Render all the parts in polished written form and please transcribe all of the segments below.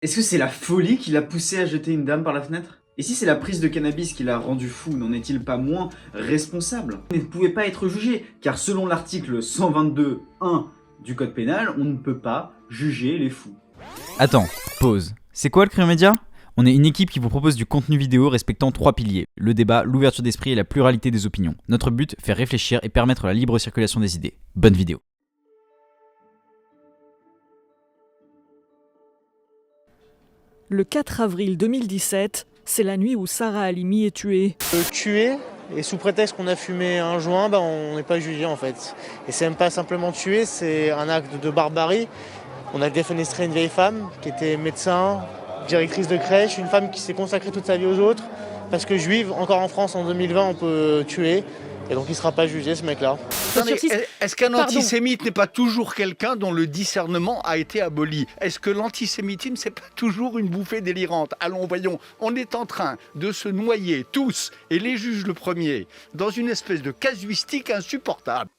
Est-ce que c'est la folie qui l'a poussé à jeter une dame par la fenêtre? Et si c'est la prise de cannabis qui l'a rendu fou, n'en est-il pas moins responsable? Il ne pouvait pas être jugé, car selon l'article 122.1 du code pénal, on ne peut pas juger les fous. Attends, pause. C'est quoi le Cryomédia ? On est une équipe qui vous propose du contenu vidéo respectant 3 piliers. Le débat, l'ouverture d'esprit et la pluralité des opinions. Notre but, faire réfléchir et permettre la libre circulation des idées. Bonne vidéo. Le 4 avril 2017, c'est la nuit où Sarah Halimi est tuée. Tuer, et sous prétexte qu'on a fumé un joint, on n'est pas jugé en fait. Et c'est même pas simplement tuer, c'est un acte de barbarie. On a défenestré une vieille femme qui était médecin, directrice de crèche, une femme qui s'est consacrée toute sa vie aux autres. Parce que juive, encore en France en 2020, on peut tuer. Et donc il ne sera pas jugé ce mec-là. Attendez, est-ce qu'un antisémite n'est pas toujours quelqu'un dont le discernement a été aboli? Est-ce que l'antisémitisme, c'est pas toujours une bouffée délirante? Allons, voyons, on est en train de se noyer tous, et les juges le premier, dans une espèce de casuistique insupportable.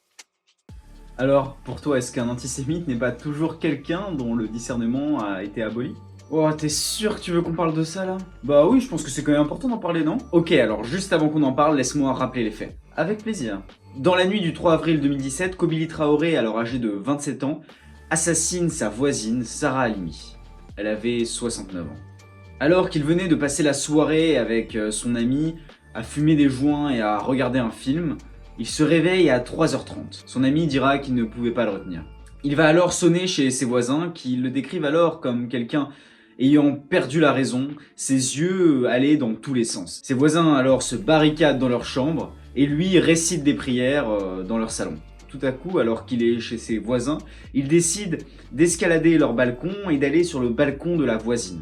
Alors, pour toi, est-ce qu'un antisémite n'est pas toujours quelqu'un dont le discernement a été aboli? Oh, t'es sûr que tu veux qu'on parle de ça là? Bah oui, je pense que c'est quand même important d'en parler, non? Ok, alors juste avant qu'on en parle, laisse-moi rappeler les faits. Avec plaisir. Dans la nuit du 3 avril 2017, Kobili Traoré, alors âgé de 27 ans, assassine sa voisine Sarah Halimi. Elle avait 69 ans. Alors qu'il venait de passer la soirée avec son ami, à fumer des joints et à regarder un film, il se réveille à 3h30. Son ami dira qu'il ne pouvait pas le retenir. Il va alors sonner chez ses voisins qui le décrivent alors comme quelqu'un ayant perdu la raison, ses yeux allaient dans tous les sens. Ses voisins alors se barricadent dans leur chambre et lui récite des prières dans leur salon. Tout à coup, alors qu'il est chez ses voisins, il décide d'escalader leur balcon et d'aller sur le balcon de la voisine,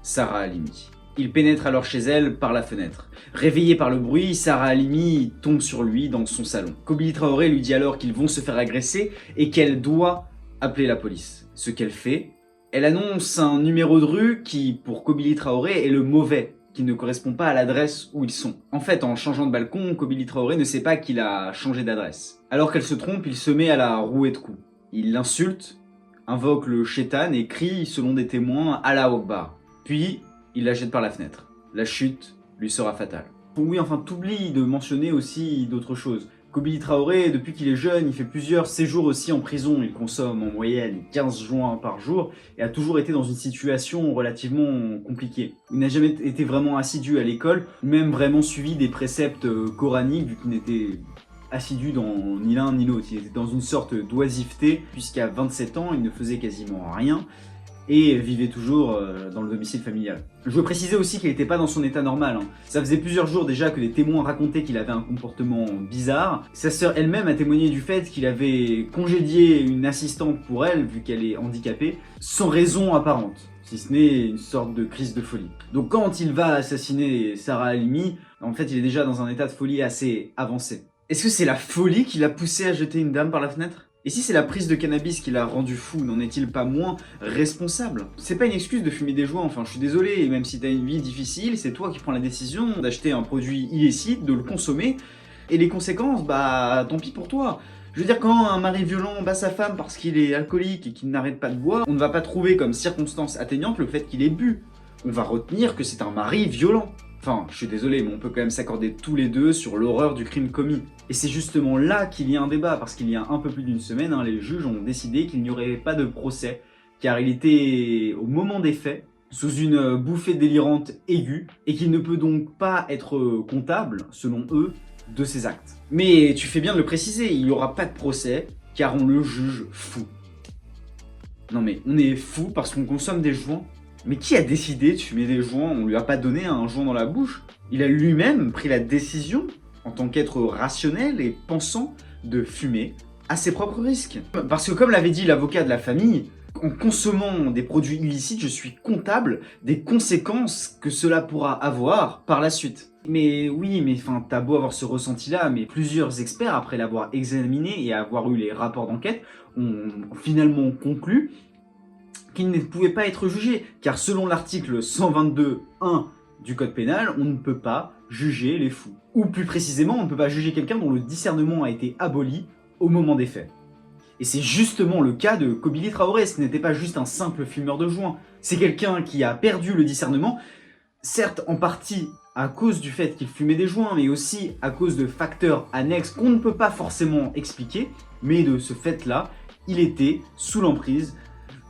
Sarah Halimi. Il pénètre alors chez elle par la fenêtre. Réveillée par le bruit, Sarah Halimi tombe sur lui dans son salon. Kobili Traoré lui dit alors qu'ils vont se faire agresser et qu'elle doit appeler la police. Ce qu'elle fait, elle annonce un numéro de rue qui, pour Kobili Traoré, est le mauvais, qui ne correspond pas à l'adresse où ils sont. En fait, en changeant de balcon, Kobili Traoré ne sait pas qu'il a changé d'adresse. Alors qu'elle se trompe, il se met à la rouer de coups. Il l'insulte, invoque le shaitan et crie, selon des témoins, Allah Akbar. Puis, il la jette par la fenêtre. La chute lui sera fatale. Oui, enfin, t'oublies de mentionner aussi d'autres choses. Kobili Traoré, depuis qu'il est jeune, il fait plusieurs séjours aussi en prison. Il consomme en moyenne 15 joints par jour et a toujours été dans une situation relativement compliquée. Il n'a jamais été vraiment assidu à l'école, même vraiment suivi des préceptes coraniques, vu qu'il n'était assidu dans ni l'un ni l'autre. Il était dans une sorte d'oisiveté, puisqu'à 27 ans, il ne faisait quasiment rien et vivait toujours dans le domicile familial. Je veux préciser aussi qu'il n'était pas dans son état normal. Ça faisait plusieurs jours déjà que des témoins racontaient qu'il avait un comportement bizarre. Sa sœur elle-même a témoigné du fait qu'il avait congédié une assistante pour elle, vu qu'elle est handicapée, sans raison apparente, si ce n'est une sorte de crise de folie. Donc quand il va assassiner Sarah Halimi, en fait il est déjà dans un état de folie assez avancé. Est-ce que c'est la folie qui l'a poussé à jeter une dame par la fenêtre? Et si c'est la prise de cannabis qui l'a rendu fou, n'en est-il pas moins responsable? C'est pas une excuse de fumer des joints, enfin je suis désolé, et même si t'as une vie difficile, c'est toi qui prends la décision d'acheter un produit illicite, de le consommer, et les conséquences, bah tant pis pour toi. Je veux dire, quand un mari violent bat sa femme parce qu'il est alcoolique et qu'il n'arrête pas de boire, on ne va pas trouver comme circonstance atteignante le fait qu'il ait bu. On va retenir que c'est un mari violent. Enfin, je suis désolé, mais on peut quand même s'accorder tous les deux sur l'horreur du crime commis. Et c'est justement là qu'il y a un débat, parce qu'il y a un peu plus d'une semaine, les juges ont décidé qu'il n'y aurait pas de procès, car il était, au moment des faits, sous une bouffée délirante aiguë, et qu'il ne peut donc pas être comptable, selon eux, de ses actes. Mais tu fais bien de le préciser, il n'y aura pas de procès, car on le juge fou. Non mais, on est fou parce qu'on consomme des joints? Mais qui a décidé de fumer des joints? On lui a pas donné un joint dans la bouche. Il a lui-même pris la décision, en tant qu'être rationnel et pensant, de fumer à ses propres risques. Parce que comme l'avait dit l'avocat de la famille, en consommant des produits illicites, je suis comptable des conséquences que cela pourra avoir par la suite. Mais oui, mais enfin, t'as beau avoir ce ressenti-là, mais plusieurs experts, après l'avoir examiné et avoir eu les rapports d'enquête, ont finalement conclu qu'il ne pouvait pas être jugé, car selon l'article 122.1 du code pénal, on ne peut pas juger les fous. Ou plus précisément, on ne peut pas juger quelqu'un dont le discernement a été aboli au moment des faits. Et c'est justement le cas de Kobili Traoré, ce n'était pas juste un simple fumeur de joint. C'est quelqu'un qui a perdu le discernement, certes en partie à cause du fait qu'il fumait des joints, mais aussi à cause de facteurs annexes qu'on ne peut pas forcément expliquer, mais de ce fait-là, il était sous l'emprise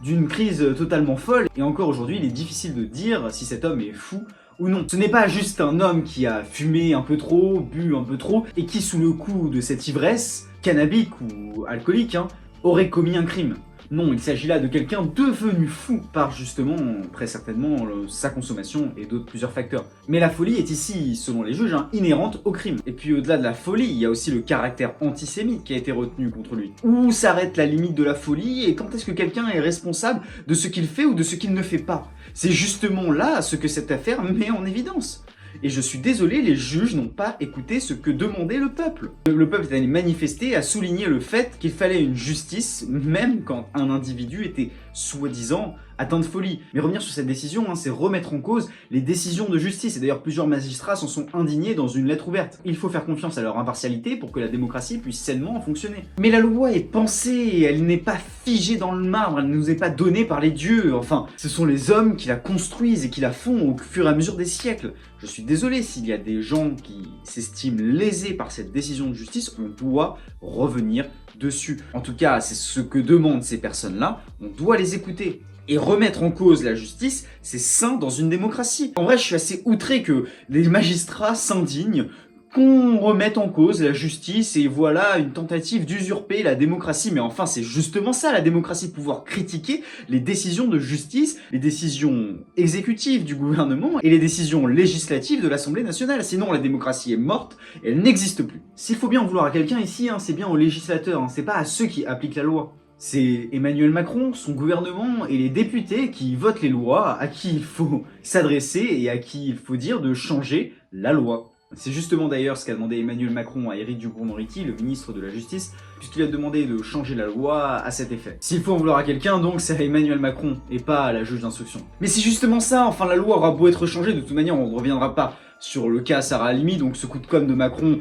d'une crise totalement folle, et encore aujourd'hui, il est difficile de dire si cet homme est fou ou non. Ce n'est pas juste un homme qui a fumé un peu trop, bu un peu trop, et qui, sous le coup de cette ivresse, cannabique ou alcoolique, aurait commis un crime. Non, il s'agit là de quelqu'un devenu fou par justement, très certainement, sa consommation et d'autres plusieurs facteurs. Mais la folie est ici, selon les juges, inhérente au crime. Et puis au-delà de la folie, il y a aussi le caractère antisémite qui a été retenu contre lui. Où s'arrête la limite de la folie et quand est-ce que quelqu'un est responsable de ce qu'il fait ou de ce qu'il ne fait pas? C'est justement là ce que cette affaire met en évidence. Et je suis désolé, les juges n'ont pas écouté ce que demandait le peuple. Le peuple est allé manifester, a souligné le fait qu'il fallait une justice, même quand un individu était soi-disant atteint de folie. Mais revenir sur cette décision, c'est remettre en cause les décisions de justice. Et d'ailleurs, plusieurs magistrats s'en sont indignés dans une lettre ouverte. Il faut faire confiance à leur impartialité pour que la démocratie puisse sainement fonctionner. Mais la loi est pensée, elle n'est pas figée dans le marbre, elle ne nous est pas donnée par les dieux. Enfin, ce sont les hommes qui la construisent et qui la font au fur et à mesure des siècles. Je suis désolé s'il y a des gens qui s'estiment lésés par cette décision de justice, on doit revenir dessus. En tout cas, c'est ce que demandent ces personnes-là, on doit les écouter. Et remettre en cause la justice, c'est sain dans une démocratie. En vrai, je suis assez outré que les magistrats s'indignent qu'on remette en cause la justice et voilà une tentative d'usurper la démocratie. Mais enfin, c'est justement ça la démocratie, pouvoir critiquer les décisions de justice, les décisions exécutives du gouvernement et les décisions législatives de l'Assemblée nationale. Sinon, la démocratie est morte et elle n'existe plus. S'il faut bien en vouloir à quelqu'un ici, c'est bien aux législateurs, c'est pas à ceux qui appliquent la loi. C'est Emmanuel Macron, son gouvernement et les députés qui votent les lois, à qui il faut s'adresser et à qui il faut dire de changer la loi. C'est justement d'ailleurs ce qu'a demandé Emmanuel Macron à Éric Dupond-Moretti, le ministre de la Justice, puisqu'il a demandé de changer la loi à cet effet. S'il faut en vouloir à quelqu'un, donc c'est à Emmanuel Macron, et pas à la juge d'instruction. Mais c'est justement ça, enfin la loi aura beau être changée, de toute manière on ne reviendra pas sur le cas Sarah Halimi, donc ce coup de com' de Macron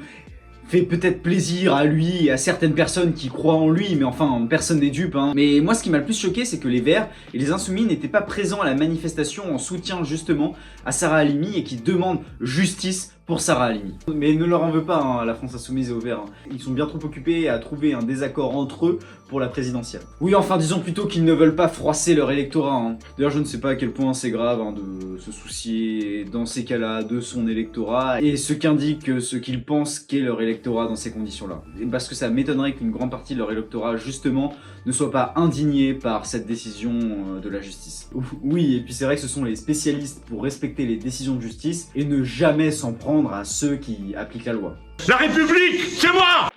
fait peut-être plaisir à lui et à certaines personnes qui croient en lui, mais enfin, personne n'est dupe. Mais moi, ce qui m'a le plus choqué, c'est que les Verts et les Insoumis n'étaient pas présents à la manifestation en soutien justement à Sarah Halimi et qui demandent justice pour Sarah Halimi. Mais ne leur en veux pas, la France Insoumise et aux Verts. Ils sont bien trop occupés à trouver un désaccord entre eux pour la présidentielle. Oui, enfin, disons plutôt qu'ils ne veulent pas froisser leur électorat. D'ailleurs, je ne sais pas à quel point c'est grave de se soucier, dans ces cas-là, de son électorat et ce qu'indique ce qu'ils pensent qu'est leur électorat dans ces conditions-là. Parce que ça m'étonnerait qu'une grande partie de leur électorat, justement, ne soit pas indigné par cette décision de la justice. Oui, et puis c'est vrai que ce sont les spécialistes pour respecter les décisions de justice et ne jamais s'en prendre à ceux qui appliquent la loi. La République, c'est moi!